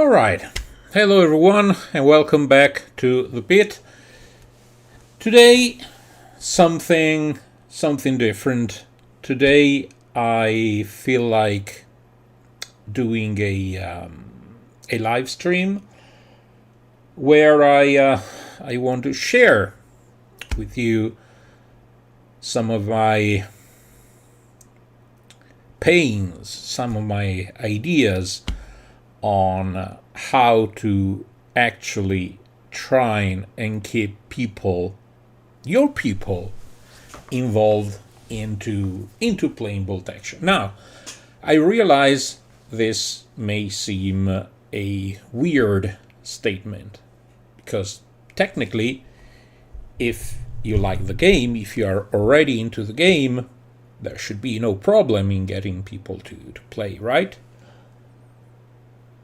All right. Hello everyone and welcome back to the pit. Today something different. Today I feel like doing a live stream where I want to share with you some of my pains, some of my ideas on how to actually try and keep your people involved into playing bolt action. Now, I realize this may seem a weird statement because technically, if you like the game, if you are already into the game, there should be no problem in getting people to play, right?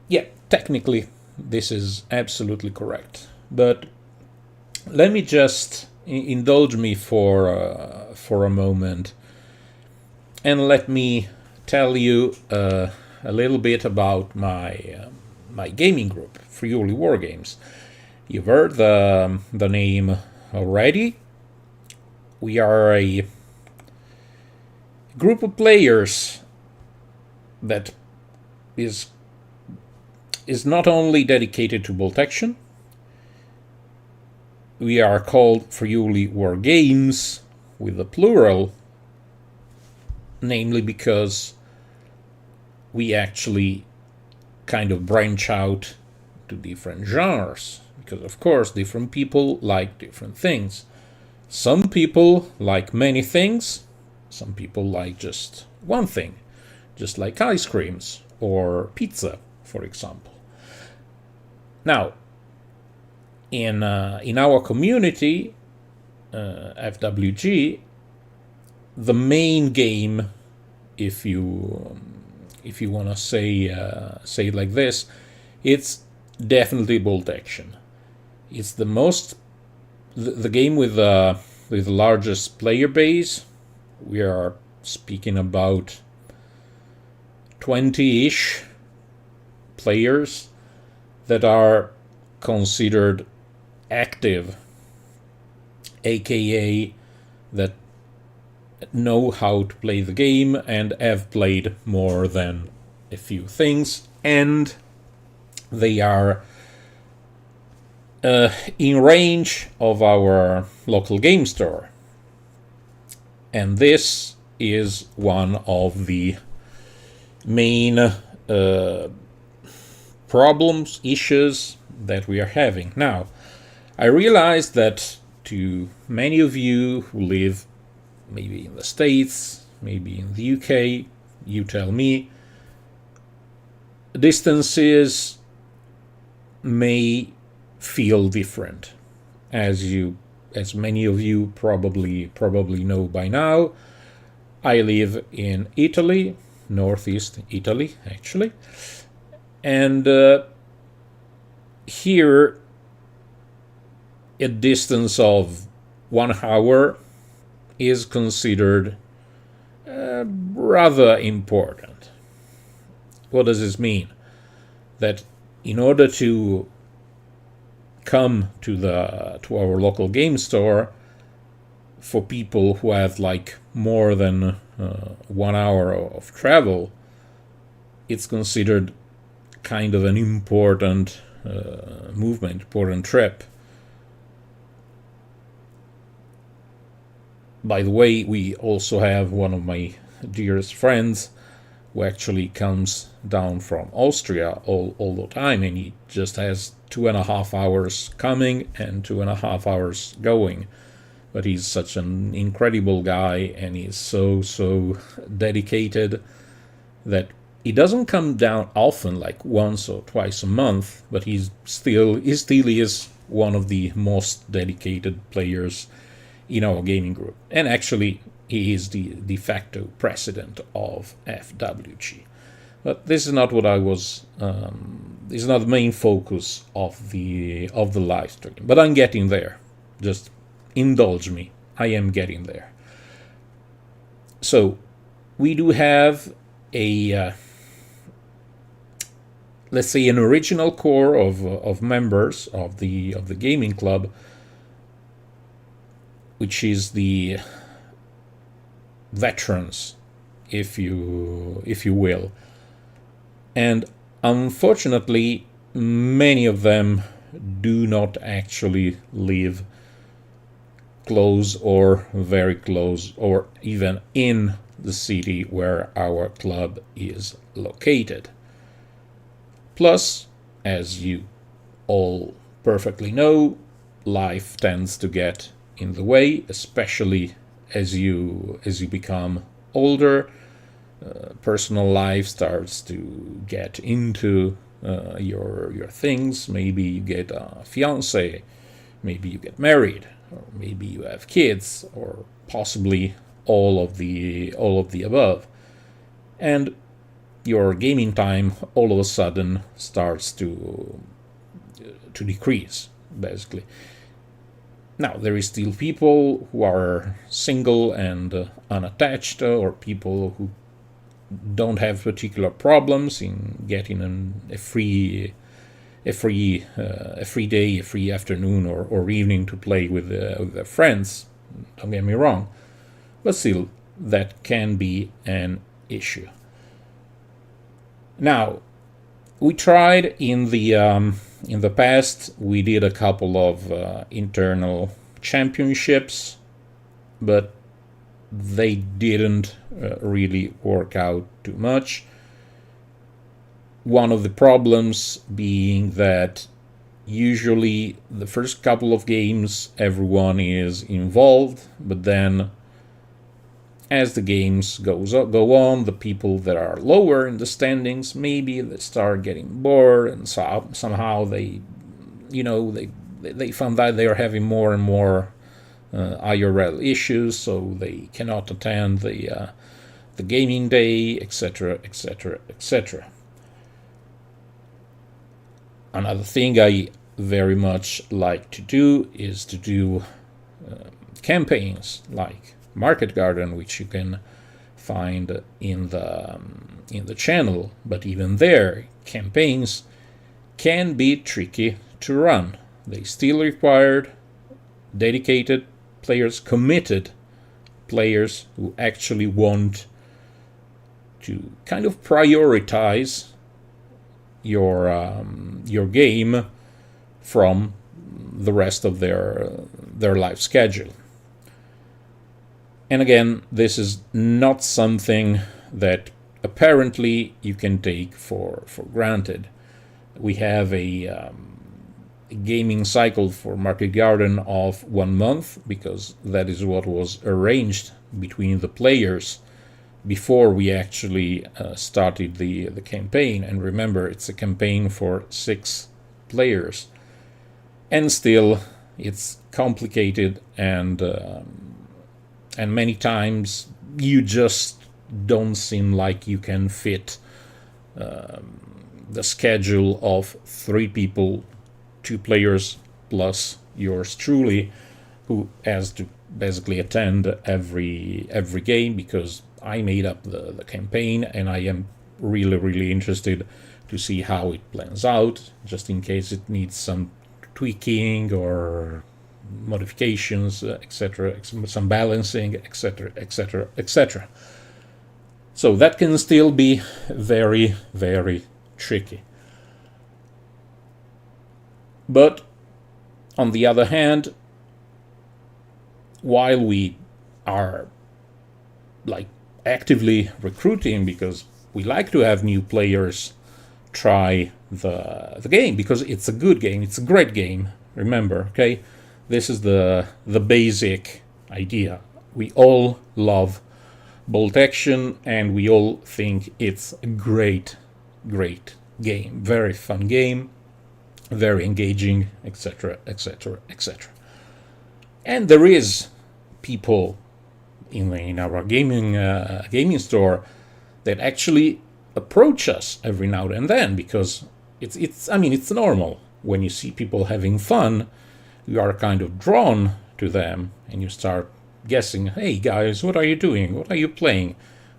Yeah, technically, this is absolutely correct. But let me just indulge me for a moment, and let me tell you a little bit about my gaming group, Friuli War Games. You've heard the name already. We are a group of players that is not only dedicated to bolt action. We are called Friuli War Games with the plural, namely because we actually kind of branch out to different genres, because of course different people like different things. Some people like many things, some people like just one thing, just like ice creams or pizza, for example. Now, in our community, FWG, the main game, if you want to say it like this, it's definitely bolt action. It's the game with the largest player base. We are speaking about 20-ish players that are considered active, aka that know how to play the game and have played more than a few things, and they are in range of our local game store. And this is one of the main problems, issues that we are having. Now, I realize that to many of you who live maybe in the States, maybe in the UK, you tell me, distances may feel different. As many of you probably know by now, I live in Italy, northeast Italy actually, and here a distance of 1 hour is considered rather important. What does this mean? That in order to come to our local game store, for people who have like more than 1 hour of travel, it's considered kind of an important movement, important trip. By the way, we also have one of my dearest friends who actually comes down from Austria all the time, and he just has 2.5 hours coming and 2.5 hours going. But he's such an incredible guy, and he's so dedicated that he doesn't come down often, like once or twice a month, but he still is one of the most dedicated players in our gaming group. And actually, he is the de facto president of FWG. But this is not what I was. This is not the main focus of the live stream. But I'm getting there. Just indulge me. I am getting there. So we do have a let's say, an original core of members of the gaming club, which is the veterans, if you will. And unfortunately, many of them do not actually live close or very close or even in the city where our club is located. Plus, as you all perfectly know, life tends to get in the way, especially as you become older. Personal life starts to get into your things. Maybe you get a fiance, maybe you get married, or maybe you have kids, or possibly all of the above. And your gaming time all of a sudden starts to decrease, basically. Now, there is still people who are single and unattached, or people who don't have particular problems in getting a free day, a free afternoon or evening to play with their friends. Don't get me wrong, but still, that can be an issue. Now, we tried in the past. We did a couple of internal championships, but they didn't really work out too much. One of the problems being that usually the first couple of games everyone is involved, but then as the games go on, the people that are lower in the standings, maybe they start getting bored, and somehow they found that they are having more and more IRL issues, so they cannot attend the gaming day, etc., etc., etc. Another thing I very much like to do is to do campaigns like Market Garden, which you can find in the channel. But even there, campaigns can be tricky to run. They still required dedicated players, committed players who actually want to kind of prioritize your game from the rest of their life schedule. And again, this is not something that apparently you can take for granted. We have a gaming cycle for Market Garden of 1 month, because that is what was arranged between the players before we actually started the campaign. And remember, it's a campaign for 6 players, and still it's complicated, and many times you just don't seem like you can fit the schedule of 3 people, 2 players plus yours truly, who has to basically attend every game, because I made up the campaign, and I am really interested to see how it plans out, just in case it needs some tweaking or modifications, etc., some balancing, etc., etc., etc. So that can still be very tricky. But on the other hand, while we are actively recruiting, because we like to have new players try the game, because it's a good game, it's a great game. Remember, okay, this is the basic idea. We all love bolt action, and we all think it's a great game, very fun game, very engaging, etc., etc., etc. And there is people in our gaming store that actually approach us every now and then, because it's normal. When you see people having fun, you are kind of drawn to them, and you start guessing, hey guys, what are you doing? What are you playing?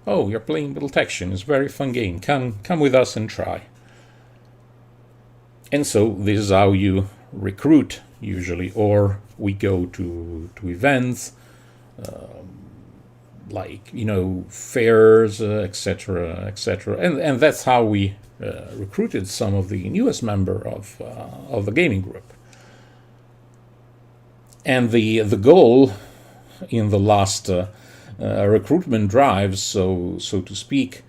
Oh, you're playing Bolt Action. It's a very fun game. Come with us and try. And so this is how you recruit usually, or we go to events, like, you know, fairs, etc., etc., and that's how we recruited some of the newest member of the gaming group. And the goal in the last recruitment drive, so to speak,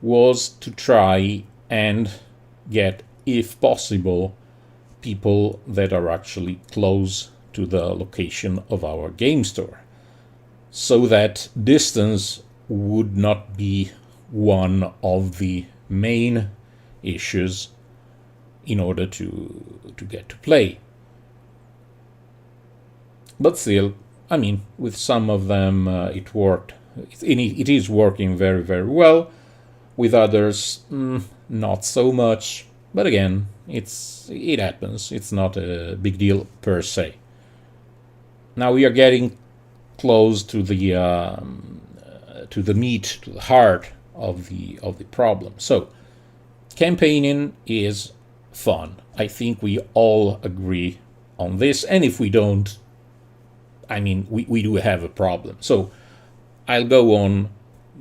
was to try and get, if possible, people that are actually close to the location of our game store, so that distance would not be one of the main issues in order to get to play. But still, I mean, with some of them it worked. It is working very, very well. With others, not so much. But again, it happens. It's not a big deal per se. Now we are getting close to the meat, to the heart of the problem. So, campaigning is fun. I think we all agree on this, and if we don't, I mean, we do have a problem. So I'll go on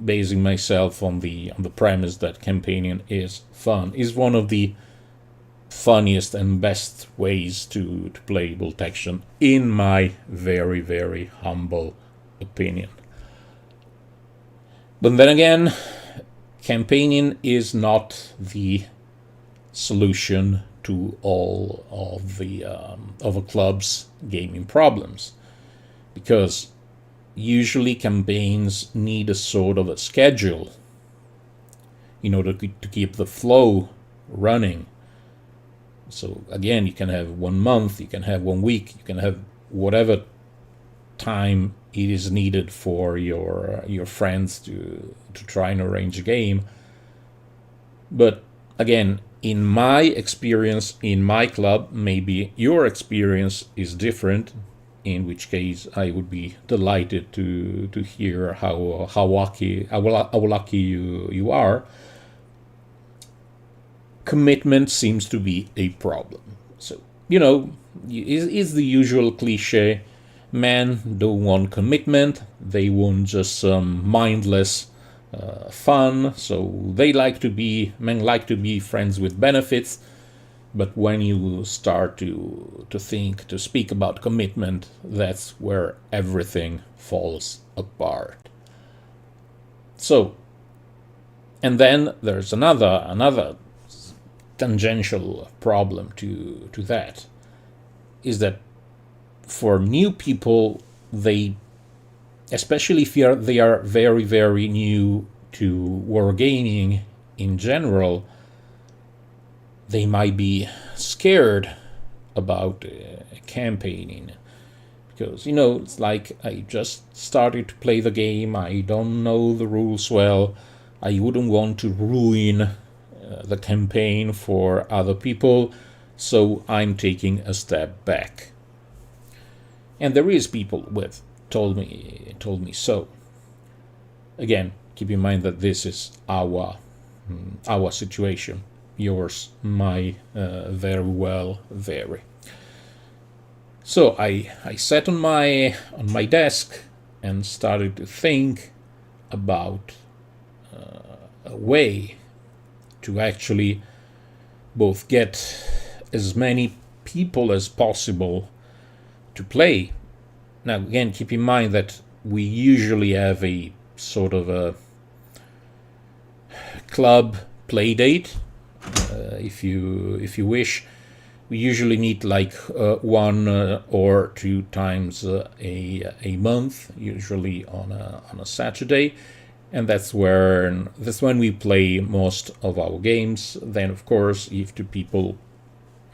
basing myself on the premise that campaigning is fun, is one of the funniest and best ways to play bolt action, in my very, very humble opinion. But then again, campaigning is not the solution to all of a club's gaming problems, because usually campaigns need a sort of a schedule in order to keep the flow running. So again, you can have 1 month, you can have 1 week, you can have whatever time it is needed for your friends to try and arrange a game. But again, in my experience, in my club, maybe your experience is different, in which case I would be delighted to hear how lucky you are. Commitment seems to be a problem. So, you know, is the usual cliche: men don't want commitment, they want just some mindless fun. So men like to be friends with benefits. But when you start to speak about commitment, that's where everything falls apart. So, and then there's another tangential problem to that, is that for new people, especially if they are very, very new to wargaming in general, they might be scared about campaigning, because, you know, it's like, I just started to play the game, I don't know the rules well, I wouldn't want to ruin the campaign for other people, so I'm taking a step back. And there is people who have told me so. Again, keep in mind that this is our situation. Yours might very well vary. So I sat on my desk and started to think about a way to actually both get as many people as possible to play. Now, again, keep in mind that we usually have a sort of a club play date. If you wish, we usually meet like 1 or 2 times a month, usually on a Saturday, and that's when we play most of our games. Then, of course, if 2 people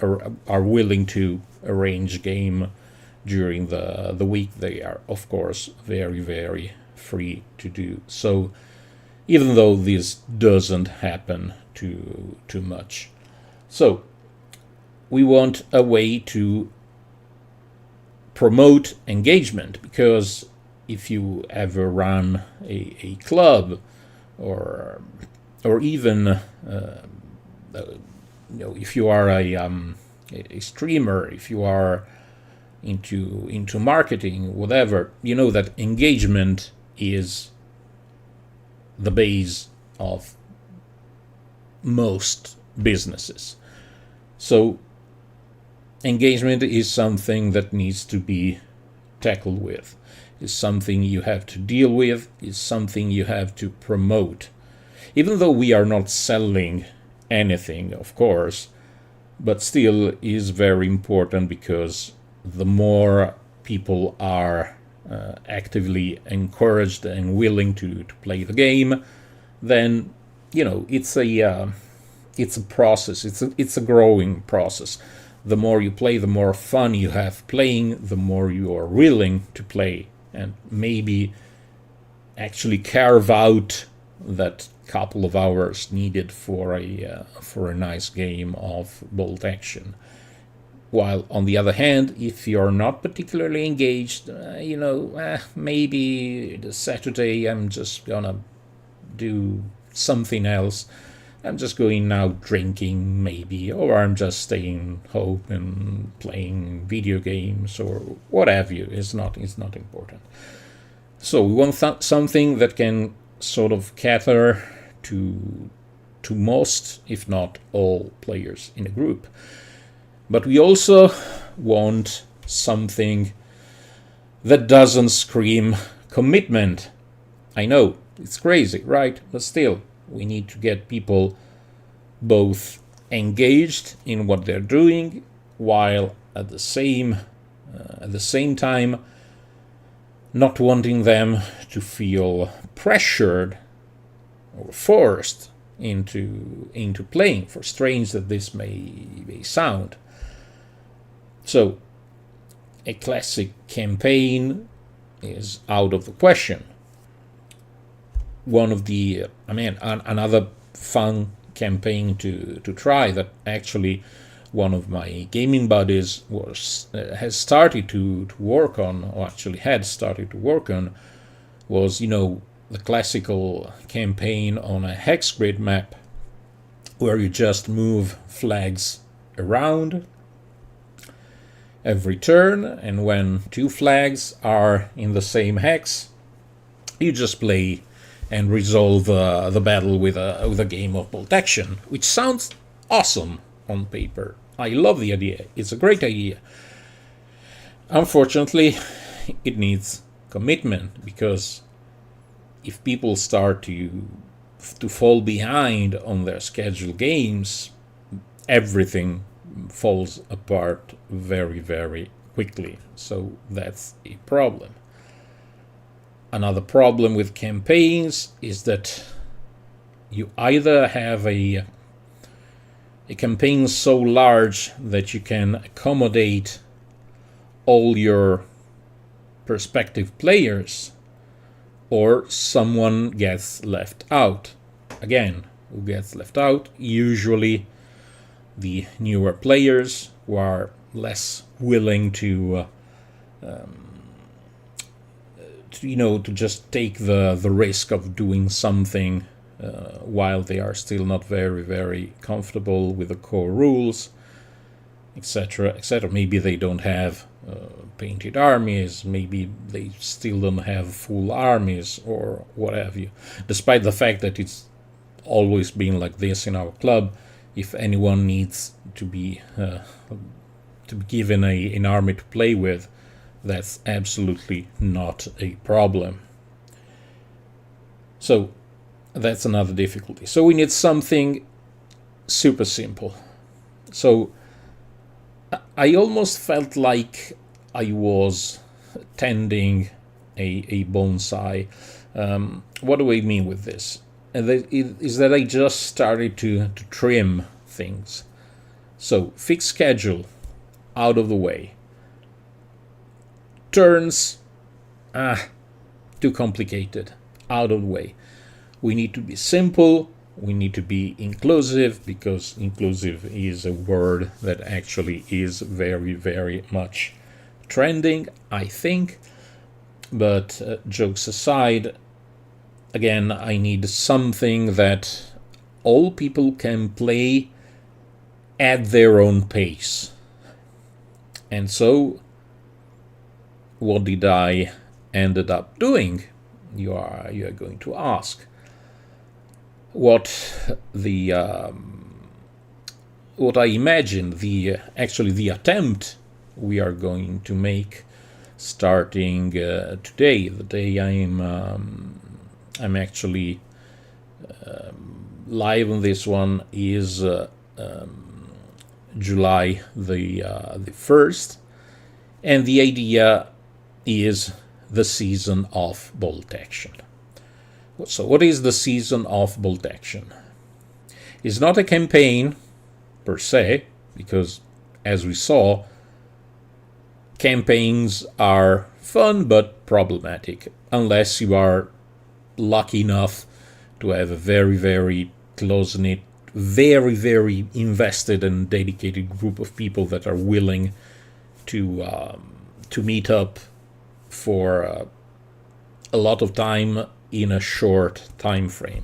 are willing to arrange game during the week, they are, of course, very, very free to do so, even though this doesn't happen too much. So we want a way to promote engagement, because if you ever run a club or even if you are a streamer, if you are into marketing, whatever, you know that engagement is the base of most businesses. So engagement is something that needs to be tackled with, is something you have to deal with, is something you have to promote. Even though we are not selling anything, of course, but still is very important, because the more people are actively encouraged and willing to play the game, then it's a process. It's a growing process. The more you play, the more fun you have playing, the more you are willing to play, and maybe actually carve out that couple of hours needed for a nice game of bolt action. While on the other hand, if you're not particularly engaged, maybe this Saturday I'm just gonna do something else. I'm just going out drinking, maybe, or I'm just staying home and playing video games or what have you. It's not important. So we want something that can sort of cater to most, if not all, players in a group. But we also want something that doesn't scream commitment. I know, it's crazy, right? But still, we need to get people both engaged in what they're doing, while at the same time not wanting them to feel pressured or forced into playing, for strange that this may sound. So a classic campaign is out of the question. One of the another fun campaign to try, that actually one of my gaming buddies has started to work on, or actually had started to work on, was the classical campaign on a hex grid map, where you just move flags around every turn, and when two flags are in the same hex, you just play and resolve the battle with a game of bolt action, which sounds awesome on paper. I love the idea. It's a great idea. Unfortunately, it needs commitment, because if people start to fall behind on their scheduled games, everything falls apart very, very quickly. So that's a problem. Another problem with campaigns is that you either have a campaign so large that you can accommodate all your prospective players, or someone gets left out. Again, who gets left out? Usually the newer players, who are less willing to just take the risk of doing something while they are still not very, very comfortable with the core rules, etc., etc. Maybe they don't have painted armies, maybe they still don't have full armies, or what have you. Despite the fact that it's always been like this in our club, if anyone needs to be given an army to play with, that's absolutely not a problem. So that's another difficulty. So we need something super simple. So I almost felt like I was tending a bonsai. What do I mean with this? Is that I just started to trim things. So fixed schedule, out of the way. Turns, too complicated, out of the way. We need to be simple, we need to be inclusive, because inclusive is a word that actually is very, very much trending, I think. But jokes aside, again, I need something that all people can play at their own pace. And so, what did I ended up doing? You are going to ask. What I imagined, the attempt we are going to make starting today, the day I'm actually live on this one, is July the 1st, and the idea is the season of bolt action. So what is the season of bolt action? It's not a campaign per se, because as we saw, campaigns are fun but problematic unless you are lucky enough to have a very, very close-knit, very, very invested and dedicated group of people that are willing to meet up for a lot of time in a short time frame.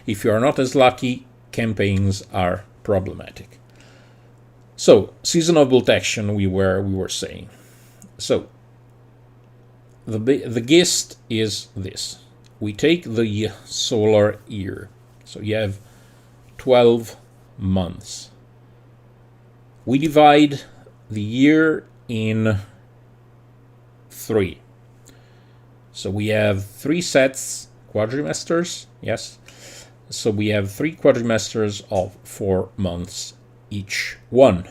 If you are not as lucky, campaigns are problematic. So, season of bolt action, we were saying. So, the gist is this: we take the solar year, so you have 12 months. We divide the year in 3. So we have 3 sets, quadrimesters, yes. So we have 3 quadrimesters of 4 months each one.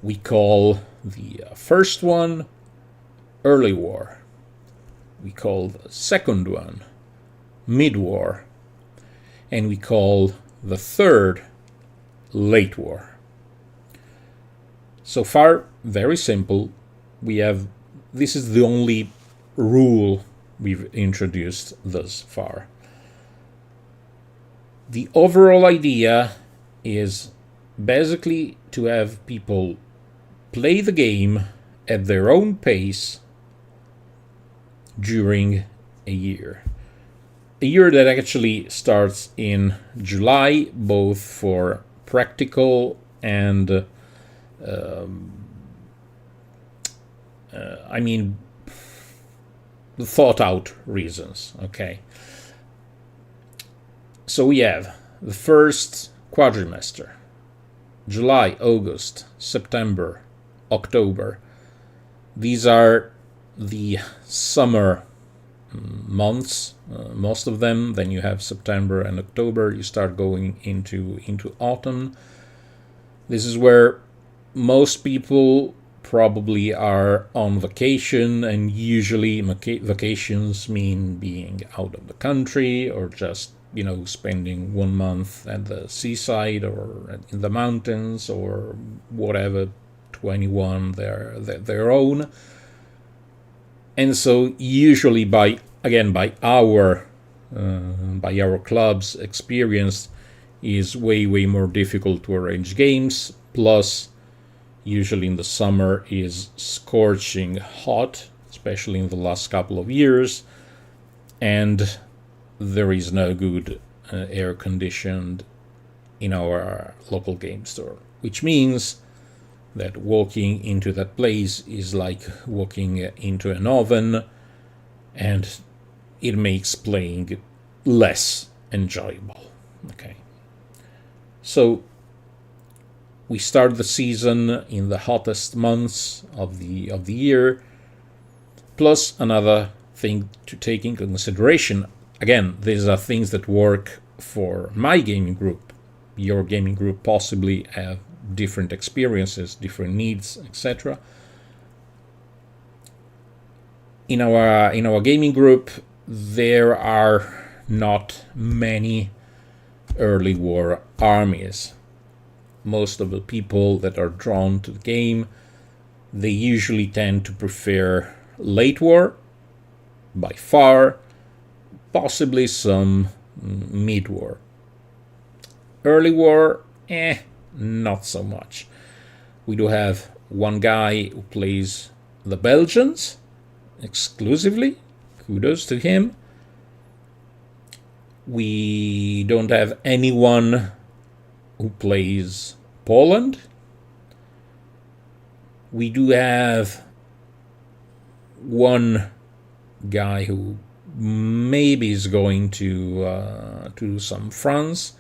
We call the first one early war. We call the second one mid-war. And we call the third late war. So far, very simple. This is the only rule we've introduced thus far. The overall idea is basically to have people play the game at their own pace during a year. A year that actually starts in July, both for practical and thought out reasons, okay? So we have the first quadrimester, July, August, September, October. These are the summer months, most of them. Then you have September and October. You start going into autumn. This is where most people probably are on vacation, and usually vacations mean being out of the country or just spending 1 month at the seaside or in the mountains or whatever, 21 their own. And so usually by our club's experience, is way more difficult to arrange games. Plus, usually in the summer is scorching hot, especially in the last couple of years, and there is no good air conditioned in our local game store, which means that walking into that place is like walking into an oven, and it makes playing less enjoyable. Okay, so we start the season in the hottest months of the year. Plus, another thing to take into consideration, again, these are things that work for my gaming group. Your gaming group possibly have different experiences, different needs, etc. In our gaming group, there are not many early war armies. Most of the people that are drawn to the game, they usually tend to prefer late war by far, possibly some mid-war. Early war, not so much. We do have one guy who plays the Belgians exclusively. Kudos to him. We don't have anyone who plays Poland. We do have one guy who maybe is going to some France.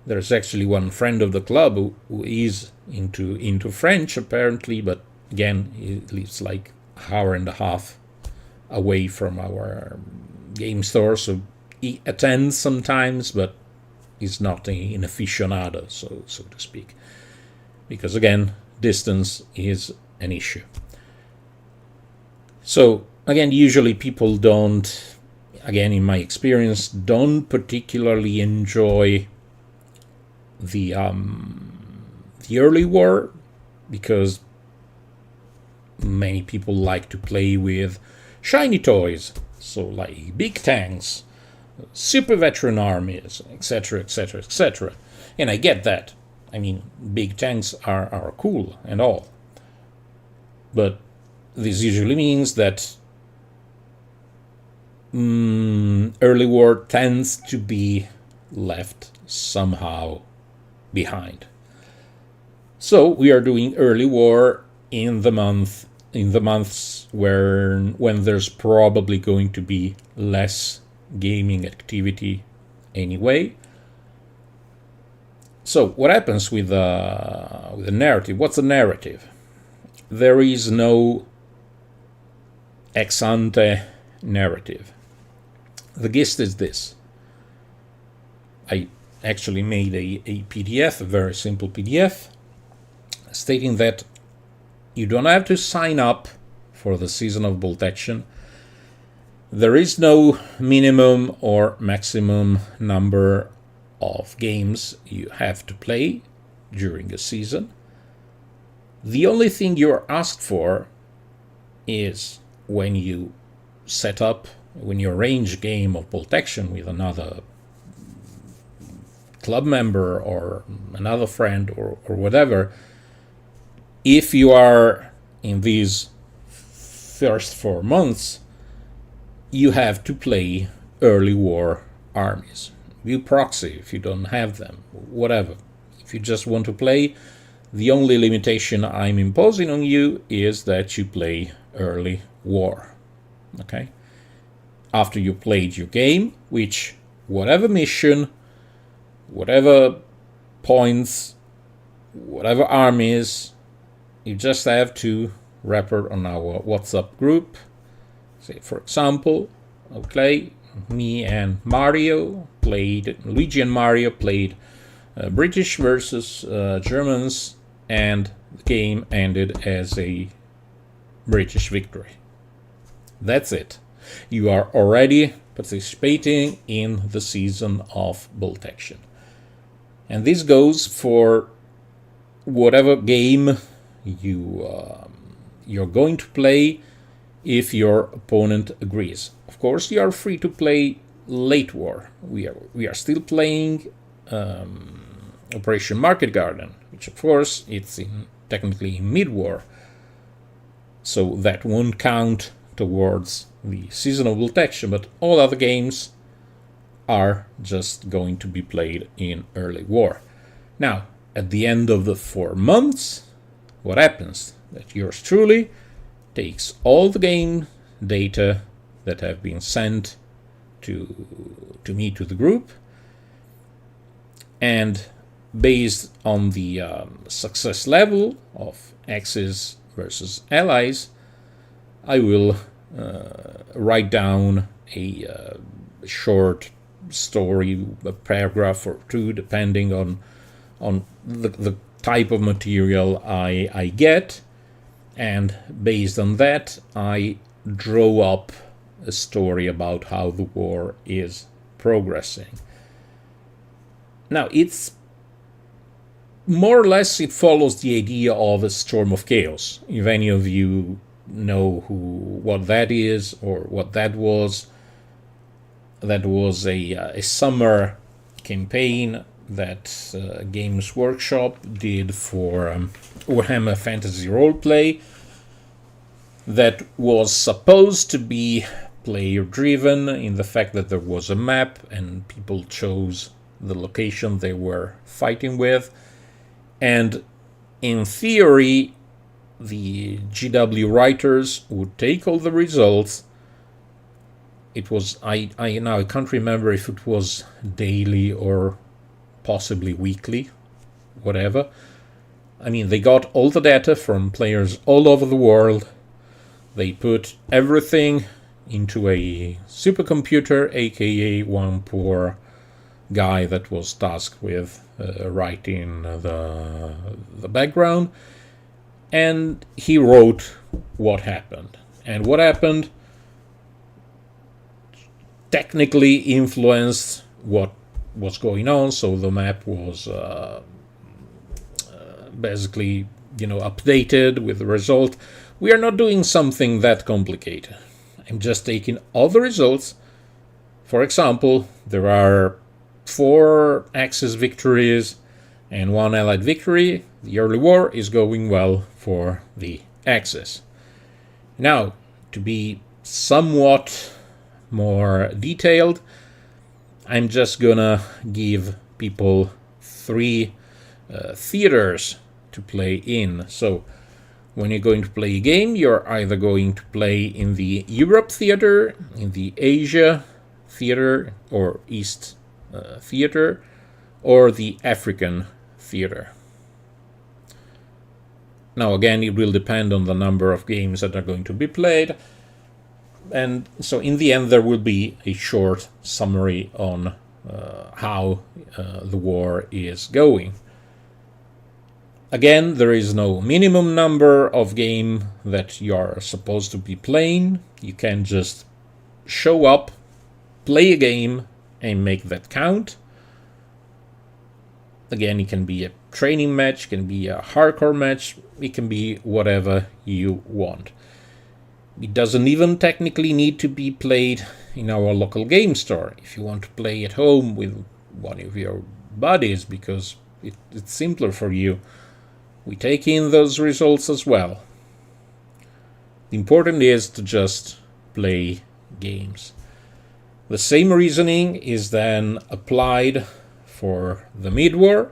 There's actually one friend of the club who is into French apparently, but again, he lives like an hour and a half away from our game store, so he attends sometimes, but he's not an aficionado, so to speak, because again, distance is an issue. So again, usually people don't, again in my experience, don't particularly enjoy the early war, because many people like to play with shiny toys, so like big tanks, super veteran armies, etc., etc., etc. And I get that. I mean, big tanks are cool and all. But this usually means that early war tends to be left somehow behind. So we are doing early war in the months when there's probably going to be less gaming activity anyway. So what happens with the narrative? What's the narrative? There is no ex ante narrative. The gist is this. I actually made a PDF, a very simple PDF, stating that you don't have to sign up for the season of Bolt Action. There is no minimum or maximum number of games you have to play during a season. The only thing you're asked for is when you arrange a game of Bolt Action with another club member or another friend or whatever, if you are in these first 4 months, you have to play early war armies. You proxy if you don't have them, whatever. If you just want to play, the only limitation I'm imposing on you is that you play early war. Okay? After you played your game, which whatever mission, whatever points, whatever armies, you just have to report on our WhatsApp group. Say, for example, okay, Luigi and Mario played British versus Germans, and the game ended as a British victory. That's it. You are already participating in the season of Bolt Action. And this goes for whatever game you're going to play if your opponent agrees. Of course, you are free to play late war. We are still playing Operation Market Garden, which of course it's technically in mid-war, so that won't count towards the seasonal Bolt Action, but all other games are just going to be played in early war. Now, at the end of the 4 months, what happens? That yours truly takes all the game data that have been sent to me, to the group, and based on the success level of Axis versus Allies, I will write down a short story, a paragraph or two, depending on the type of material I get, and based on that I draw up a story about how the war is progressing. Now, it's more or less, it follows the idea of a storm of chaos. If any of you know what that is or what that was a summer campaign that Games Workshop did for Warhammer Fantasy Roleplay that was supposed to be player-driven in the fact that there was a map and people chose the location they were fighting with. And in theory, the GW writers would take all the results. It was, I now I can't remember if it was daily or possibly weekly, whatever. I mean, they got all the data from players all over the world. They put everything into a supercomputer, aka one poor guy that was tasked with writing the background, and he wrote what happened. And what happened technically influenced what was going on, so the map was basically, updated with the result. We are not doing something that complicated. I'm just taking all the results. For example, there are 4 Axis victories and 1 Allied victory. The early war is going well for the Axis. Now, to be somewhat more detailed, I'm just gonna give people 3 theaters to play in. So when you're going to play a game, you're either going to play in the Europe theater, in the Asia theater or East theater, or the African theater. Now again, it will depend on the number of games that are going to be played, and so in the end there will be a short summary on how the war is going. Again, there is no minimum number of game that you are supposed to be playing. You can just show up, play a game, and make that count. Again, it can be a training match, it can be a hardcore match, it can be whatever you want. It doesn't even technically need to be played in our local game store. If you want to play at home with one of your buddies because it's simpler for you, we take in those results as well. The important is to just play games. The same reasoning is then applied for the mid-war.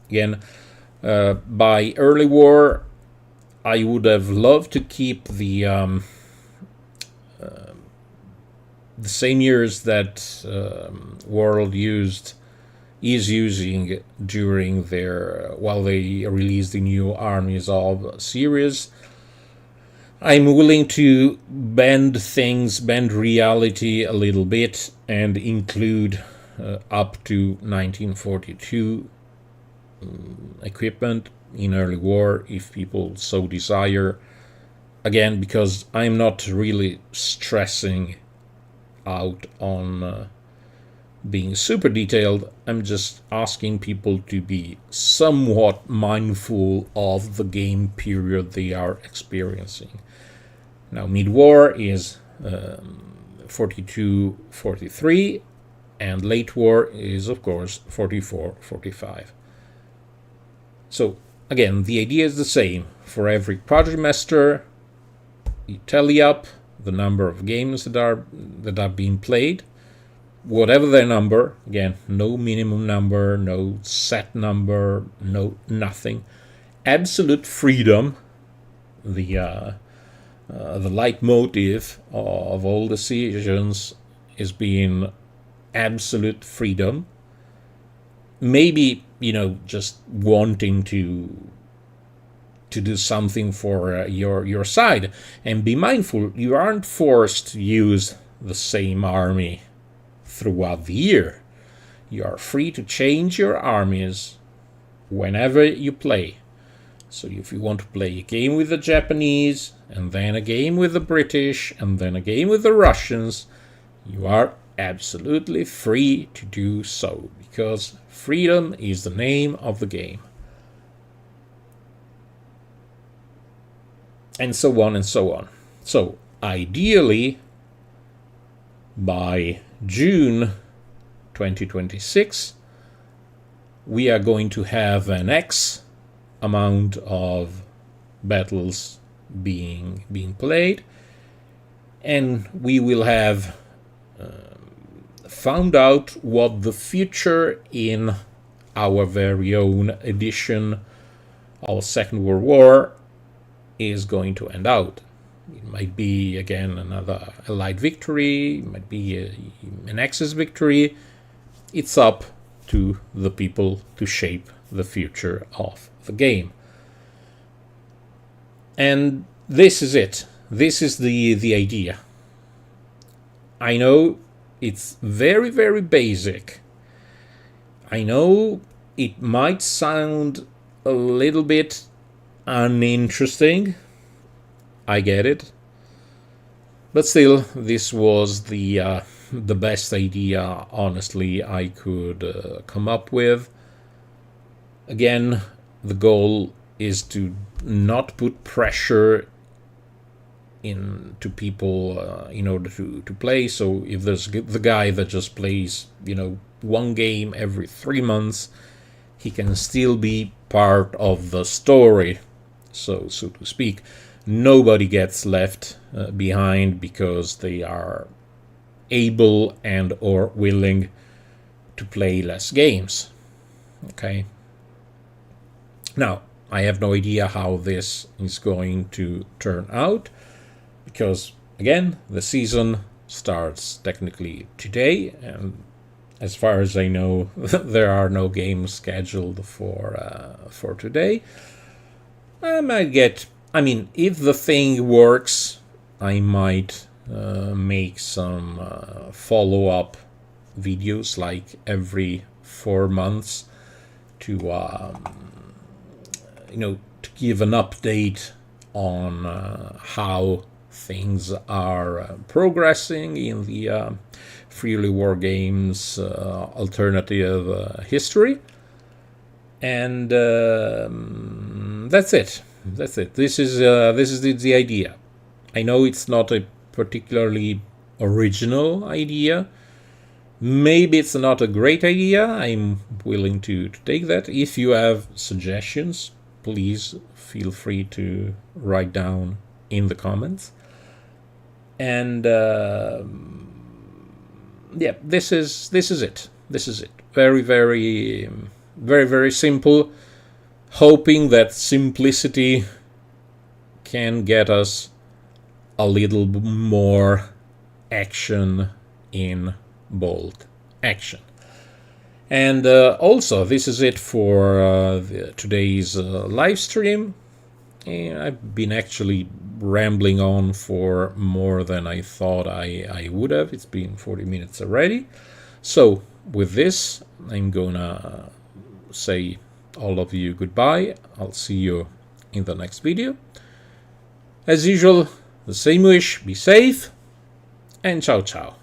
Again, by early war, I would have loved to keep the same years that World is using during while they release the new Armies of series. I'm willing to bend reality a little bit and include up to 1942 equipment in early war if people so desire. Again, because I'm not really stressing out on being super detailed, I'm just asking people to be somewhat mindful of the game period they are experiencing. Now, mid-war is 42-43, and late war is, of course, 44-45. So, again, the idea is the same. For every project master, you tally up the number of games that are being played, whatever their number. Again, no minimum number, no set number, no nothing. Absolute freedom. The leitmotif of all decisions is being absolute freedom. Maybe, just wanting to do something for your side. And be mindful, you aren't forced to use the same army throughout the year. You are free to change your armies whenever you play. So if you want to play a game with the Japanese, and then a game with the British, and then a game with the Russians, you are absolutely free to do so, because freedom is the name of the game. And so on and so on. So ideally, by June 2026, we are going to have an X amount of battles being played, and we will have found out what the future in our very own edition our Second World War is going to end out. It might be, again, another Allied victory, it might be an Axis victory. It's up to the people to shape the future of the game. And this is it. This is the idea. I know it's very, very basic. I know it might sound a little bit uninteresting. I get it. But still, this was the best idea, honestly, I could come up with. Again, the goal is to not put pressure into people in order to play. So if there's the guy that just plays, one game every 3 months, he can still be part of the story, so to speak. Nobody gets left behind because they are able and or willing to play less games. Okay. Now, I have no idea how this is going to turn out, because, again, the season starts technically today, and as far as I know, there are no games scheduled for today. I might get... if the thing works, I might make some follow-up videos like every 4 months to give an update on how things are progressing in the Freely War Games alternative history. And that's it. This is the idea. I know it's not a particularly original idea. Maybe it's not a great idea. I'm willing to take that. If you have suggestions, please feel free to write down in the comments. And this is it. This is it. Very, very, very, very simple. Hoping that simplicity can get us a little more action in bold action. And also, this is it for today's live stream. And I've been actually rambling on for more than I thought I would have. It's been 40 minutes already. So with this, I'm gonna say all of you goodbye. I'll see you in the next video. As usual, the same wish, be safe, and ciao ciao.